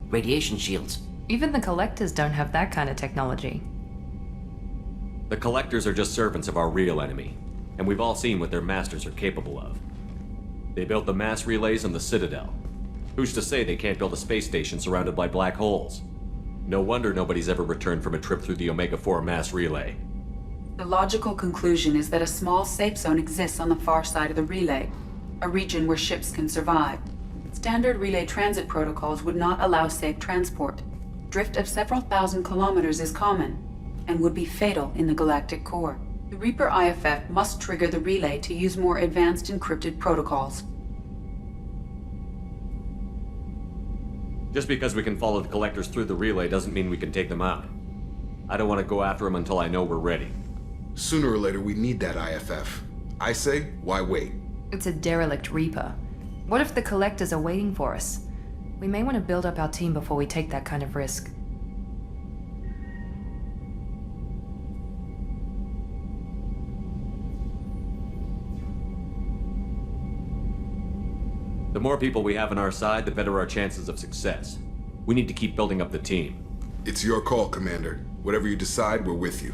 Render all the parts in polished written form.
radiation shields. Even the Collectors don't have that kind of technology. The Collectors are just servants of our real enemy, and we've all seen what their masters are capable of. They built the mass relays on the Citadel. Who's to say they can't build a space station surrounded by black holes? No wonder nobody's ever returned from a trip through the Omega-4 mass relay. The logical conclusion is that a small safe zone exists on the far side of the relay, a region where ships can survive. Standard relay transit protocols would not allow safe transport. Drift of several thousand kilometers is common, and would be fatal in the galactic core. The Reaper IFF must trigger the relay to use more advanced encrypted protocols. Just because we can follow the Collectors through the relay doesn't mean we can take them out. I don't want to go after them until I know we're ready. Sooner or later, we need that IFF. I say, why wait? It's a derelict Reaper. What if the Collectors are waiting for us? We may want to build up our team before we take that kind of risk. The more people we have on our side, the better our chances of success. We need to keep building up the team. It's your call, Commander. Whatever you decide, we're with you.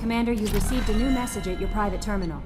Commander, you've received a new message at your private terminal.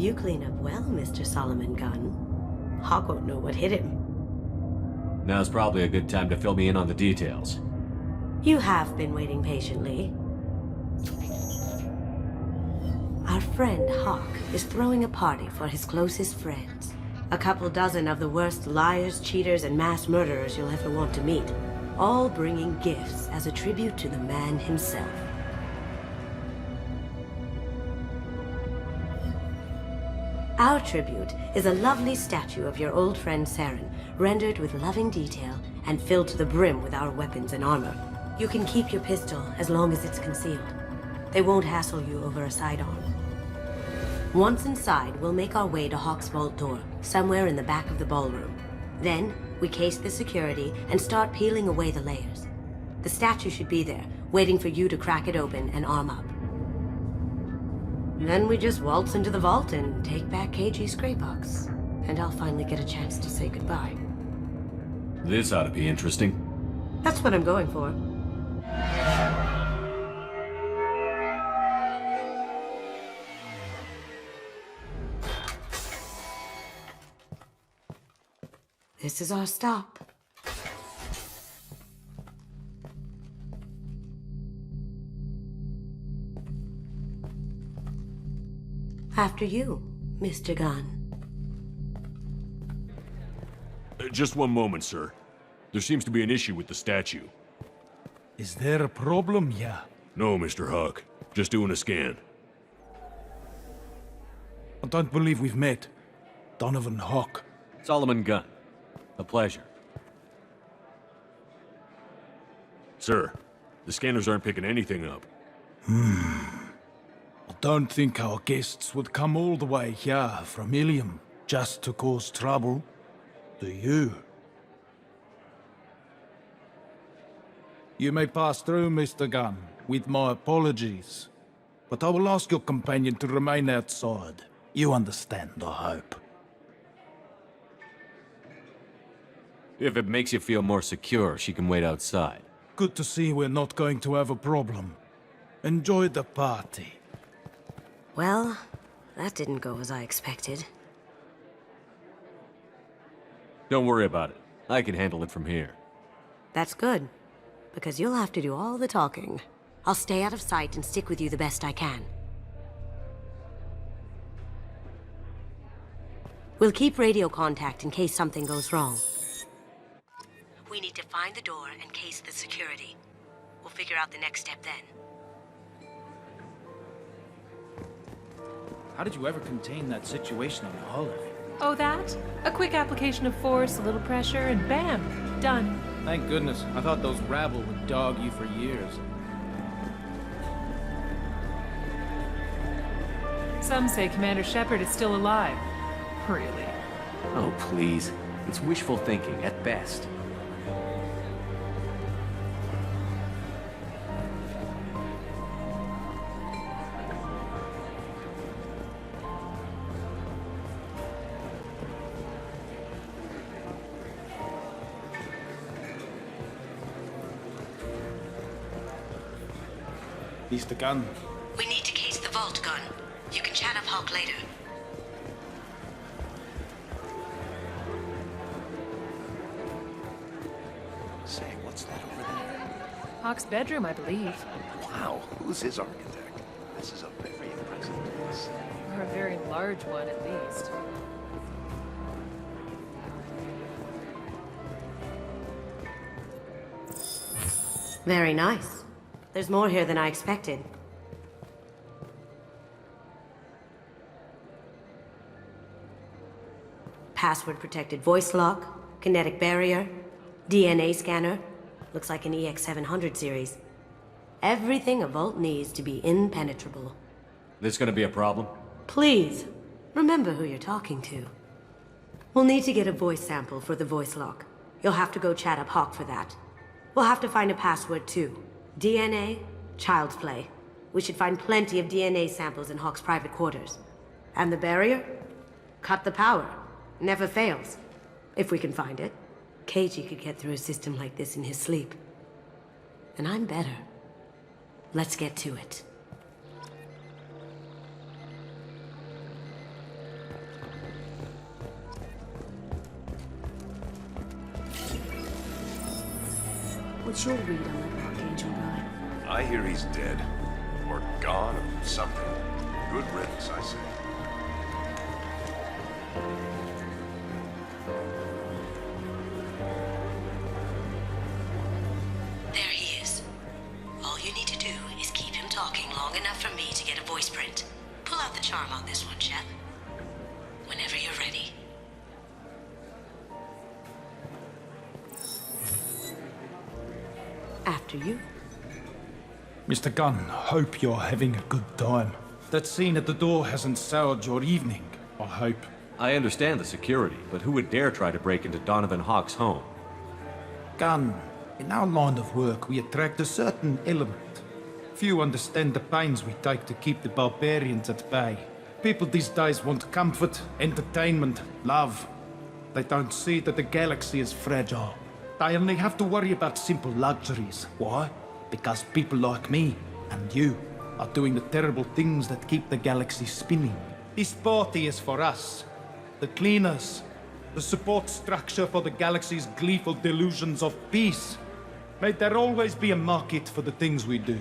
You clean up well, Mr. Solomon Gunn. Hawk won't know what hit him. Now's probably a good time to fill me in on the details. You have been waiting patiently. Our friend Hawk is throwing a party for his closest friends. A couple dozen of the worst liars, cheaters, and mass murderers you'll ever want to meet. All bringing gifts as a tribute to the man himself. Our tribute is a lovely statue of your old friend Saren, rendered with loving detail and filled to the brim with our weapons and armor. You can keep your pistol as long as it's concealed. They won't hassle you over a sidearm. Once inside, we'll make our way to Hawk's vault door, somewhere in the back of the ballroom. Then, we case the security and start peeling away the layers. The statue should be there, waiting for you to crack it open and arm up. Then we just waltz into the vault and take back KG's gray box. And I'll finally get a chance to say goodbye. This ought to be interesting. That's what I'm going for. This is our stop. After you, Mr. Gunn. Just one moment, sir. There seems to be an issue with the statue. Is there a problem, yeah? No, Mr. Hawk. Just doing a scan. I don't believe we've met. Donovan Hawk. Solomon Gunn. A pleasure. Sir, the scanners aren't picking anything up. I don't think our guests would come all the way here from Ilium just to cause trouble. Do you? You may pass through, Mr. Gunn, with my apologies. But I will ask your companion to remain outside. You understand, I hope. If it makes you feel more secure, she can wait outside. Good to see we're not going to have a problem. Enjoy the party. Well, that didn't go as I expected. Don't worry about it. I can handle it from here. That's good, because you'll have to do all the talking. I'll stay out of sight and stick with you the best I can. We'll keep radio contact in case something goes wrong. We need to find the door and case the security. We'll figure out the next step then. How did you ever contain that situation on the holodeck? Oh, that? A quick application of force, a little pressure, and bam! Done. Thank goodness. I thought those rabble would dog you for years. Some say Commander Shephard is still alive. Really? Oh, please. It's wishful thinking, at best. Mr. Gunn. We need to case the vault, Gun. You can chat up Hawk later. Say, what's that over there? Hawk's bedroom, I believe. Wow, who's his architect? This is a very impressive place. Or a very large one, at least. Very nice. There's more here than I expected. Password-protected voice lock, kinetic barrier, DNA scanner. Looks like an EX700 series. Everything a vault needs to be impenetrable. This gonna be a problem? Please, remember who you're talking to. We'll need to get a voice sample for the voice lock. You'll have to go chat up Hawk for that. We'll have to find a password too. DNA, child's play. We should find plenty of DNA samples in Hawk's private quarters. And the barrier? Cut the power. Never fails. If we can find it. KG could get through a system like this in his sleep. And I'm better. Let's get to it. What's your read on that Archangel guy? I hear he's dead. Or gone, or something. Good riddance, I say. There he is. All you need to do is keep him talking long enough for me to get a voice print. Pull out the charm on this one, Shep. Whenever you're ready. After you. Mr. Gunn, hope you're having a good time. That scene at the door hasn't soured your evening, I hope. I understand the security, but who would dare try to break into Donovan Hawk's home? Gunn, in our line of work, we attract a certain element. Few understand the pains we take to keep the barbarians at bay. People these days want comfort, entertainment, love. They don't see that the galaxy is fragile. They only have to worry about simple luxuries. Why? Because people like me and you are doing the terrible things that keep the galaxy spinning. This party is for us, the cleaners, the support structure for the galaxy's gleeful delusions of peace. May there always be a market for the things we do.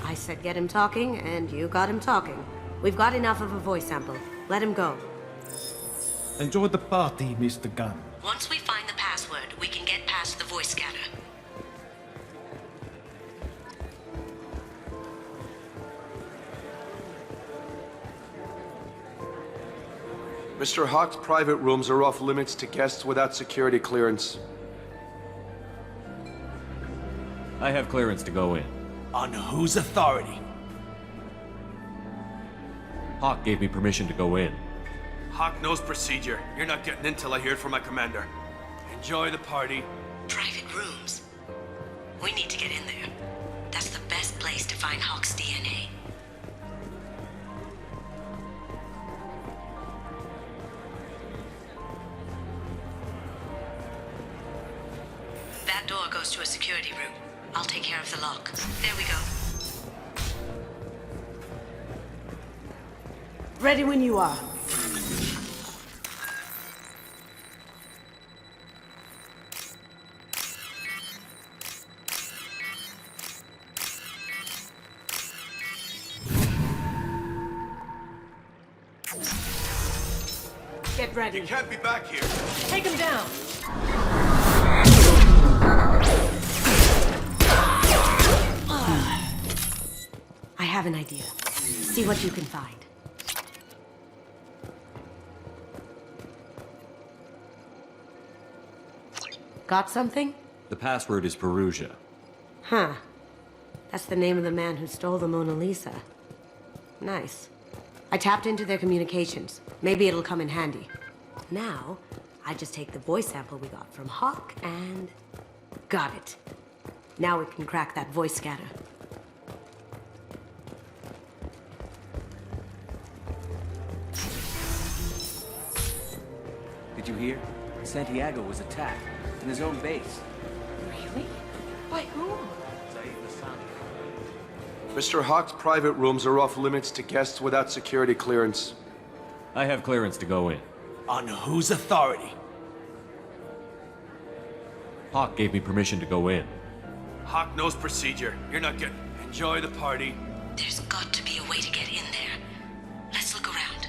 I said get him talking, and you got him talking. We've got enough of a voice sample. Let him go. Enjoy the party, Mr. Gunn. Once we find the password, we can get past the voice scanner. Mr. Hawk's private rooms are off limits to guests without security clearance. I have clearance to go in. On whose authority? Hawk gave me permission to go in. Hawk knows procedure. You're not getting in till I hear it from my commander. Enjoy the party. Private rooms. We need to get in there. That's the best place to find Hawk's DNA. That door goes to a security room. I'll take care of the lock. There we go. Ready when you are. Get ready. You can't be back here. Take him down. I have an idea. See what you can find. Got something? The password is Perugia. Huh. That's the name of the man who stole the Mona Lisa. Nice. I tapped into their communications. Maybe it'll come in handy. Now, I just take the voice sample we got from Hawk and... got it. Now we can crack that voice scatter. Did you hear? Santiago was attacked in his own base. Really? By whom? Mr. Hawk's private rooms are off limits to guests without security clearance. I have clearance to go in. On whose authority? Hawk gave me permission to go in. Hawk knows procedure. You're not getting... Enjoy the party. There's got to be a way to get in there. Let's look around.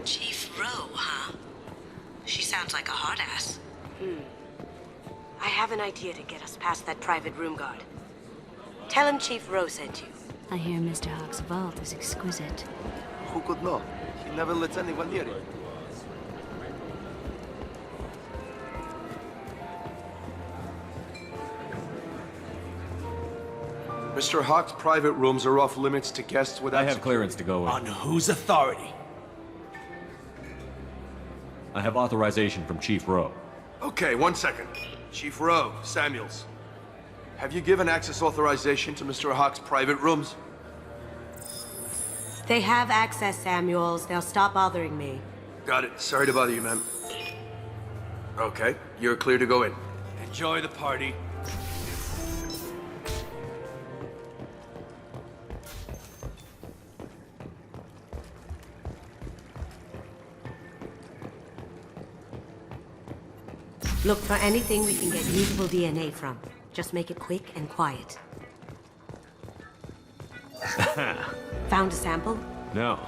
Chief Rowe, huh? She sounds like a hard ass. I have an idea to get us past that private room guard. Tell him Chief Rowe sent you. I hear Mr. Hawk's vault is exquisite. Who could know? He never lets anyone near it. Mr. Hawk's private rooms are off limits to guests without... I have clearance to go in. On whose authority? I have authorization from Chief Rowe. Okay, 1 second. Chief Rowe, Samuels. Have you given access authorization to Mr. Hawk's private rooms? They have access, Samuels. They'll stop bothering me. Got it. Sorry to bother you, ma'am. Okay, you're clear to go in. Enjoy the party. Look for anything we can get usable DNA from. Just make it quick and quiet. Found a sample? No,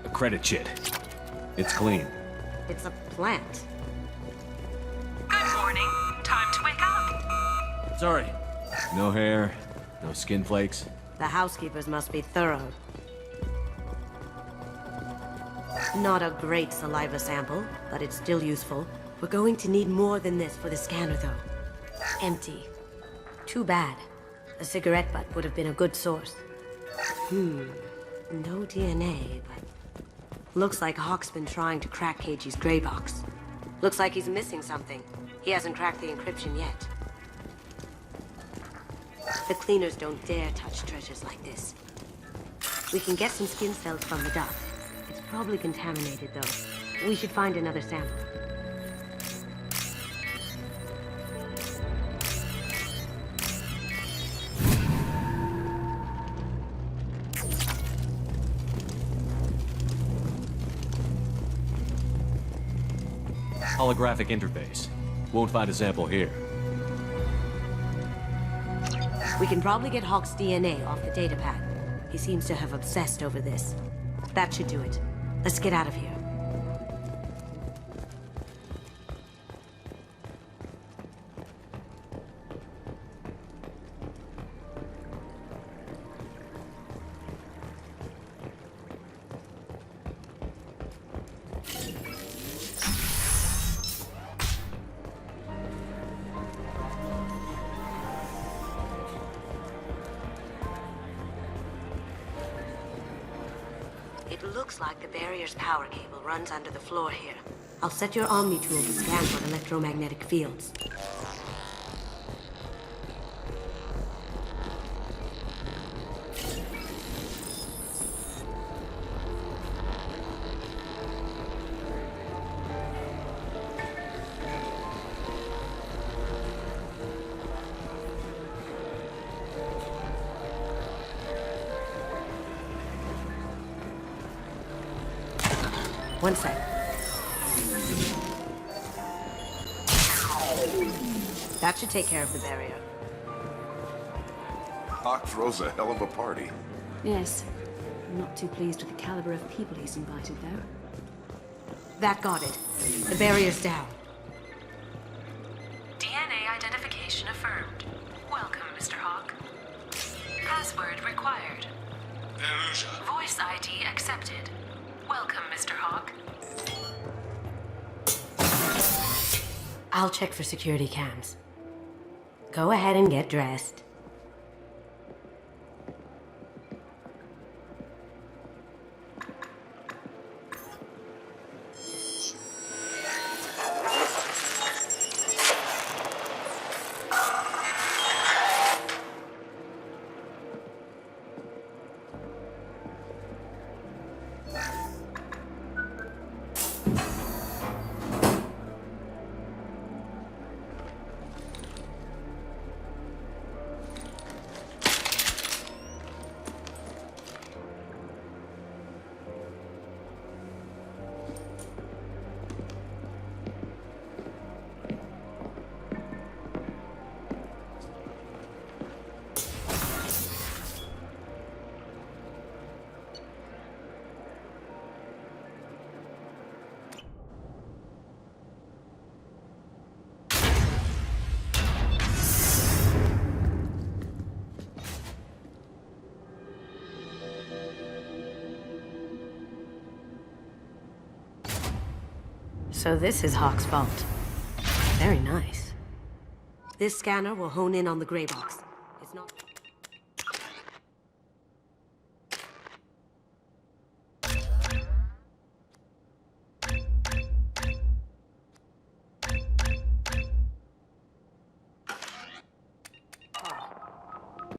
a credit chit. It's clean. It's a plant. Good morning. Time to wake up. Sorry. No hair, no skin flakes. The housekeepers must be thorough. Not a great saliva sample, but it's still useful. We're going to need more than this for the scanner, though. Empty. Too bad. A cigarette butt would have been a good source. No DNA, but... Looks like Hawk's been trying to crack KG's gray box. Looks like he's missing something. He hasn't cracked the encryption yet. The cleaners don't dare touch treasures like this. We can get some skin cells from the duck. It's probably contaminated, though. We should find another sample. Holographic interface. Won't find a sample here. We can probably get Hawk's DNA off the datapad. He seems to have obsessed over this. That should do it. Let's get out of here. It looks like the barrier's power cable runs under the floor here. I'll set your Omni tool to scan for electromagnetic fields. One sec. That should take care of the barrier. Hawk throws a hell of a party. Yes. I'm not too pleased with the caliber of people he's invited, though. That got it. The barrier's down. DNA identification affirmed. Welcome, Mr. Hawk. Password required. Voice ID accepted. Welcome, Mr. Hawk. I'll check for security cams. Go ahead and get dressed. So this is Hawk's vault. Very nice. This scanner will hone in on the gray box. It's not...